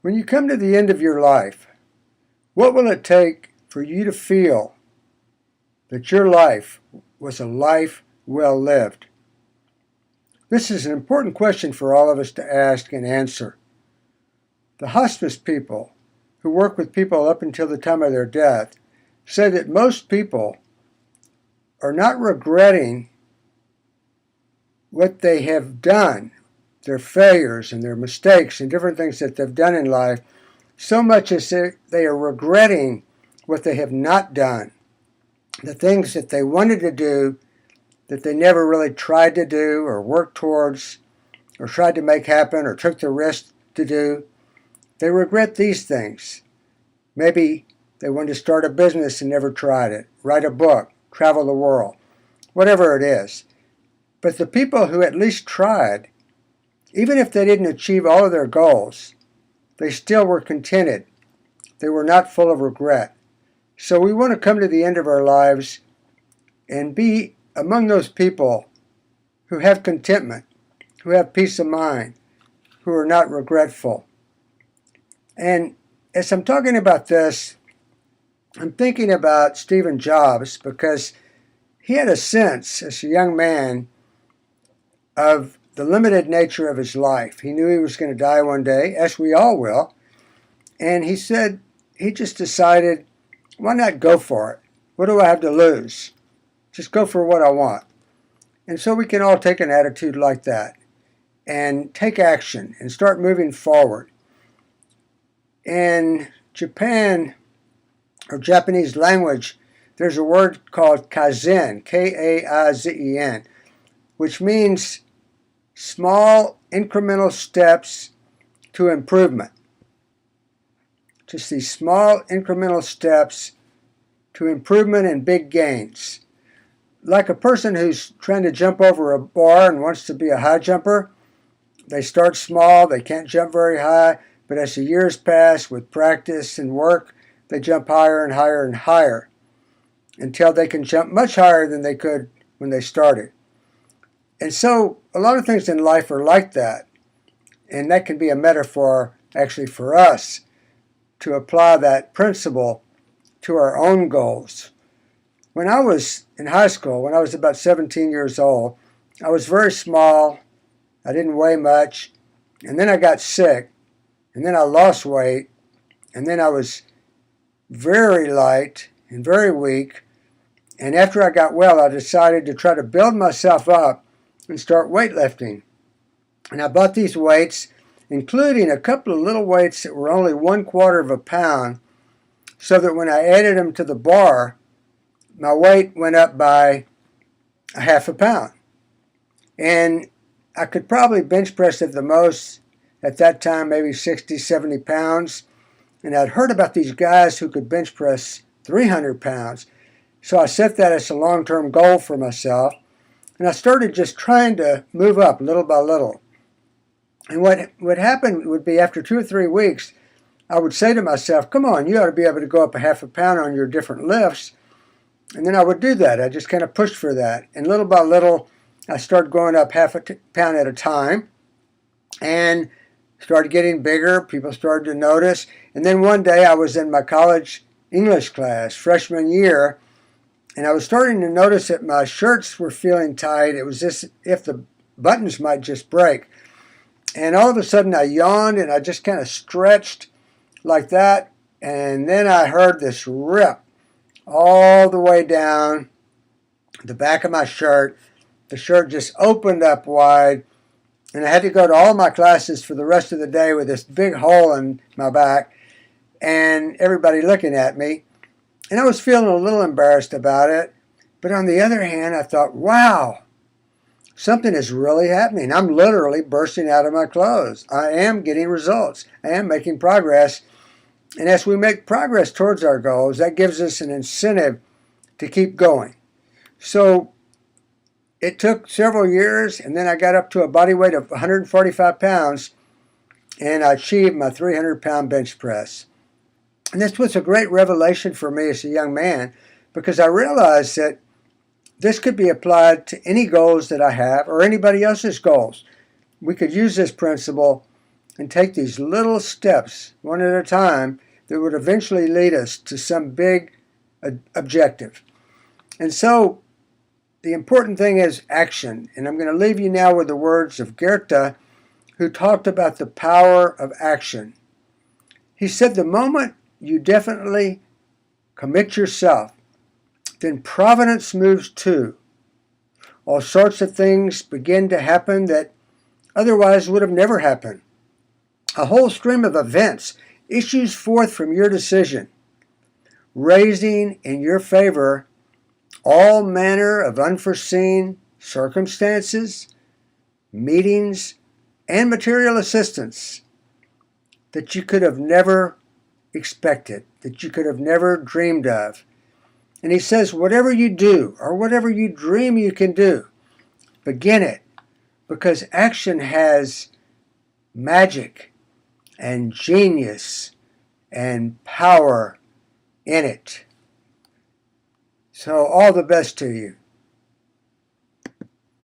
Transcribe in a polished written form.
When you come to the end of your life, what will it take for you to feel that your life was a life well lived? This is an important question for all of us to ask and answer. The hospice people who work with people up until the time of their death say that most people are not regretting what they have done, their failures and their mistakes and different things that they've done in life, so much as they are regretting what they have not done, the things that they wanted to do that they never really tried to do or worked towards or tried to make happen or took the risk to do. They regret these things. Maybe they wanted to start a business and never tried it, write a book, travel the world, whatever it is. But the people who at least tried, even if they didn't achieve all of their goals, they still were contented. They were not full of regret. So we want to come to the end of our lives and be among those people who have contentment, who have peace of mind, who are not regretful. And as I'm talking about this, I'm thinking about Stephen Jobs because he had a sense as a young man of the limited nature of his life. He knew he was going to die one day, as we all will. And he said he just decided, why not go for it? What do I have to lose? Just go for what I want. And so we can all take an attitude like that and take action and start moving forward. In Japan, or Japanese language, there's a word called kaizen, K-A-I-Z-E-N, which means small incremental steps to improvement. Just these small incremental steps to improvement and big gains. Like a person who's trying to jump over a bar and wants to be a high jumper, they start small, they can't jump very high, but as the years pass with practice and work, they jump higher and higher and higher until they can jump much higher than they could when they started. And so a lot of things in life are like that. And that can be a metaphor actually for us to apply that principle to our own goals. When I was in high school, when I was about 17 years old, I was very small. I didn't weigh much. And then I got sick. And then I lost weight. And then I was very light and very weak. And after I got well, I decided to try to build myself up and start weightlifting. And I bought these weights, including a couple of little weights that were only 1/4 of a pound, so that when I added them to the bar, my weight went up by a half a pound. And I could probably bench press at the most at that time, maybe 60, 70 pounds. And I'd heard about these guys who could bench press 300 pounds. So I set that as a long-term goal for myself. And I started just trying to move up little by little. And what happened would be after 2 or 3 weeks, I would say to myself, come on, you ought to be able to go up a half a pound on your different lifts. And then I would do that. I just kind of pushed for that. And little by little, I started going up half a pound at a time. And started getting bigger. People started to notice. And then one day I was in my college English class, freshman year, and I was starting to notice that my shirts were feeling tight. It was just if the buttons might just break. And all of a sudden I yawned and I just kind of stretched like that. And then I heard this rip all the way down the back of my shirt. The shirt just opened up wide. And I had to go to all my classes for the rest of the day with this big hole in my back and everybody looking at me. And I was feeling a little embarrassed about it. But on the other hand, I thought, wow, something is really happening. I'm literally bursting out of my clothes. I am getting results. I am making progress. And as we make progress towards our goals, that gives us an incentive to keep going. So it took several years, and then I got up to a body weight of 145 pounds, and I achieved my 300-pound bench press. And this was a great revelation for me as a young man, because I realized that this could be applied to any goals that I have or anybody else's goals. We could use this principle and take these little steps, one at a time, that would eventually lead us to some big objective. And so the important thing is action. And I'm going to leave you now with the words of Goethe, who talked about the power of action. He said, the moment you definitely commit yourself, then providence moves too. All sorts of things begin to happen that otherwise would have never happened. A whole stream of events issues forth from your decision, raising in your favor all manner of unforeseen circumstances, meetings, and material assistance that you could have never expected, that you could have never dreamed of. And he says, whatever you do or whatever you dream you can do, begin it, because action has magic and genius and power in it. So all the best to you.